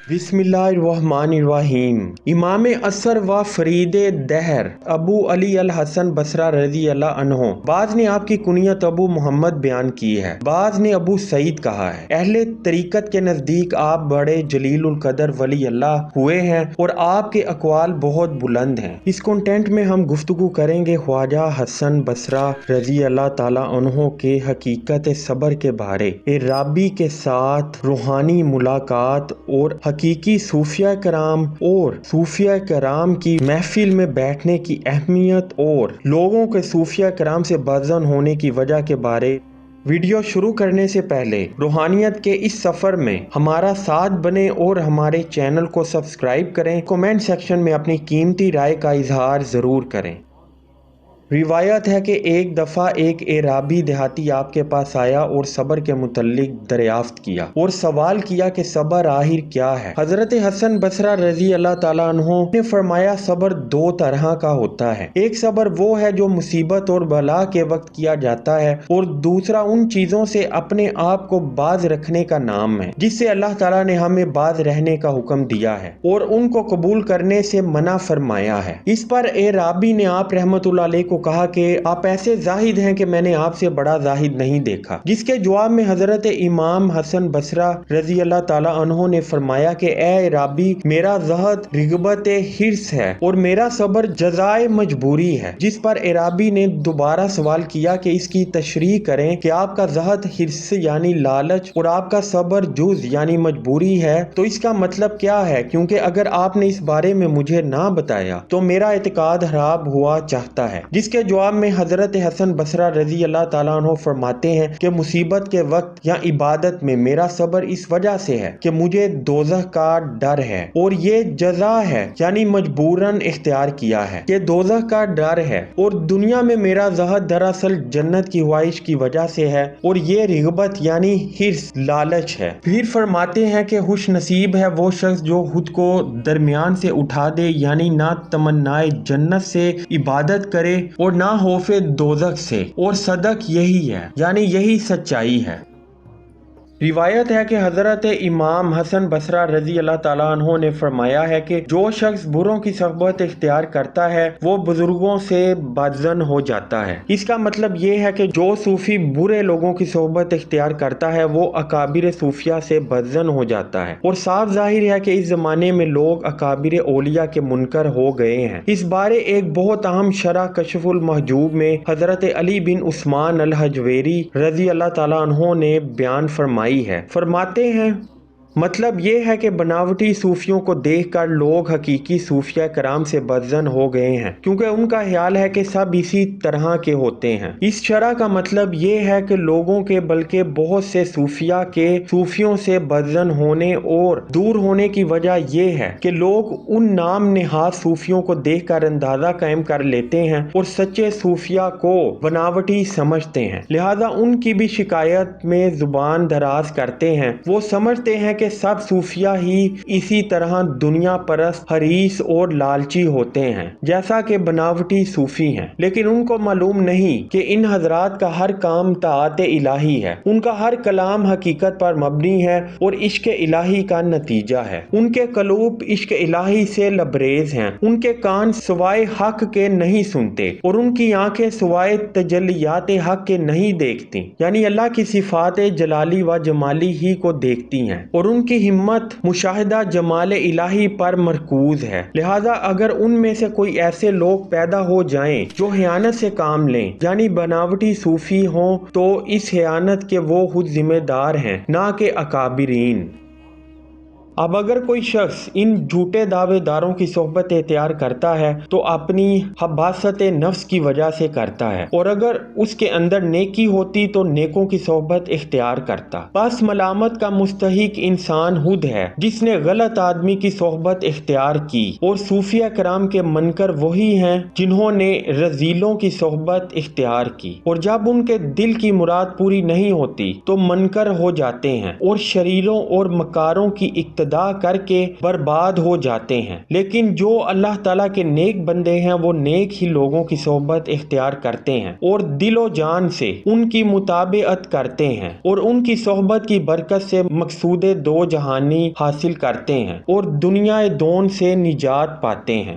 बिस्मिल्लाहिर्रहमानिर्रहीम। इमाम असर व फरीद दहर अबू अली अल हसन बसरा रज़ी अल्लाह अन्हो। बाज़ ने आपकी कुनियत अबू मोहम्मद बयान की है, बाज़ ने अबू सईद कहा है। अहले तरीकत के नज़दीक आप बड़े जलीलुल कदर वली अल्लाह हुए हैं और आपके अक़वाल बहुत बुलंद हैं। इस कंटेंट में हम गुफ्तगू करेंगे ख्वाजा हसन बसरा रज़ी अल्लाह ताला अन्हो के हकीकत सब्र के बारे, राबी के साथ रूहानी मुलाकात और हकीकी सूफिया कराम और सूफिया कराम की महफिल में बैठने की अहमियत और लोगों के सूफिया कराम से बाज़न होने की वजह के बारे। वीडियो शुरू करने से पहले रूहानियत के इस सफ़र में हमारा साथ बने और हमारे चैनल को सब्सक्राइब करें। कमेंट सेक्शन में अपनी कीमती राय का इजहार ज़रूर करें। रिवायत है कि एक दफ़ा एक एराबी देहाती आपके पास आया और सब्र के मुतल्लिक दरियाफ्त किया और सवाल किया कि सब्र आखिर क्या है। हज़रत हसन बसरा रज़ी अल्लाह ताला अन्हो ने फरमाया, सब्र दो तरह का होता है। एक सब्र वो है जो मुसीबत और बला के वक्त किया जाता है और दूसरा उन चीज़ों से अपने आप को बाज रखने का नाम है जिससे अल्लाह ताला ने हमें बाज रहने का हुक्म दिया है और उनको कबूल करने से मना फरमाया है। इस पर एराबी ने आप रहमतुल्लाह अलैह को कहा कि आप ऐसे जाहिद हैं कि मैंने आपसे बड़ा जाहिद नहीं देखा। जिसके जवाब में हजरत इमाम हसन बसरा रजी अल्लाह ताला अन्हो ने फरमाया कि ए राबी, मेरा ज़हद रिगबत हिर्स है और मेरा सब्र जज़ाए मजबूरी है। जिस पर एराबी ने दोबारा सवाल किया कि इसकी तशरीह करें कि आपका ज़हद हिर्स यानी लालच और आपका सब्र जुज़ यानी मजबूरी है, तो इसका मतलब क्या है, क्योंकि अगर आपने इस बारे में मुझे ना बताया तो मेरा एतकाद खराब हुआ चाहता है। जिसके जवाब में हजरत हसन बसरा रजी अल्लाह ताला अन्हो फरमाते हैं कि मुसीबत के वक्त या इबादत में मेरा सब्र इस वजह से है कि मुझे दोज़ख का डर है और ये जजा है यानी मजबूरन इख्तियार किया है कि दोज़ख का डर है, और दुनिया में मेरा ज़हद दरअसल जन्नत की ख्वाहिश की वजह से है और ये रिगबत यानी हिर्स लालच है। फिर फरमाते हैं कि खुश नसीब है वो शख्स जो खुद को दरमियान से उठा दे, यानी ना तमन्नाए जन्नत से इबादत करे और ना खौफे दोज़ख से, और सदक यही है यानी यही सच्चाई है। रिवायत है कि हज़रत इमाम हसन बसरा रज़ी अल्लाह ताला अन्हो ने फरमाया है कि जो शख्स बुरों की सोहबत इख्तियार करता है वो बुजुर्गों से बाज़न हो जाता है। इसका मतलब ये है कि जो सूफी बुरे लोगों की सोहबत इख्तियार करता है वो अकाबिर सूफिया से बाज़न हो जाता है, और साफ जाहिर है कि इस ज़माने में लोग अकाबिर औलिया के मुनकर हो गए हैं। इस बारे एक बहुत अहम शरह कशफुल महजूब में हज़रत अली बिन उस्मान अल हजवेरी रज़ी अल्लाह ताला अन्हो ने बयान फरमाया है। फरमाते हैं, मतलब ये है कि बनावटी सूफियों को देखकर लोग हकीकी सूफिया कराम से बदजन हो गए हैं, क्योंकि उनका ख्याल है कि सब इसी तरह के होते हैं। इस शरह का मतलब ये है कि लोगों के बल्कि बहुत से सूफिया के सूफियों से बदजन होने और दूर होने की वजह यह है कि लोग उन नाम नेहाद सूफियों को देखकर अंदाजा कायम कर लेते हैं और सच्चे सूफिया को बनावटी समझते हैं, लिहाजा उनकी भी शिकायत में जुबान दराज करते हैं। वो समझते हैं कि सब सूफिया ही इसी तरह दुनिया परस्त, हरीस और लालची होते हैं जैसा कि बनावटी सूफी हैं, लेकिन उनको मालूम नहीं कि इन हजरात का हर काम ताअत इलाही है, उनका हर कलाम हकीकत पर मबनी है और इश्क इलाही का नतीजा है। उनके कलूब इश्क इलाही से लबरेज हैं, उनके कान सवाए हक के नहीं सुनते और उनकी आंखें सवाए तजल्लियात हक के नहीं देखती, यानी अल्लाह की सिफात जलाली व जमाली ही को देखती हैं, और उनकी हिम्मत मुशाहिदा जमाल इलाही पर मरकूज है। लिहाजा अगर उनमें से कोई ऐसे लोग पैदा हो जाएं जो खयानत से काम लें यानी बनावटी सूफी हों, तो इस खयानत के वो खुद जिम्मेदार हैं, ना कि अकाबिरीन। अब अगर कोई शख्स इन झूठे दावेदारों की सोहबत इख्तियार करता है तो अपनी हबासत नफ्स की वजह से करता है, और अगर उसके अंदर नेकी होती तो नेकों की सोहबत इख्तियार करता। बस मलामत का मुस्तहिक इंसान खुद है जिसने गलत आदमी की सोहबत इख्तियार की, और सूफिया कराम के मनकर वही हैं जिन्होंने रजीलों की सोहबत इख्तियार की, और जब उनके दिल की मुराद पूरी नहीं होती तो मनकर हो जाते हैं और शरीरों और मकारों की इक्तदा اقتدا کر کے برباد ہو جاتے ہیں، لیکن جو اللہ تعالیٰ کے نیک بندے ہیں وہ نیک ہی لوگوں کی صحبت اختیار کرتے ہیں اور دل و جان سے ان کی مطابقت کرتے ہیں اور ان کی صحبت کی برکت سے مقصود دو جہانی حاصل کرتے ہیں اور دنیا دون سے نجات پاتے ہیں۔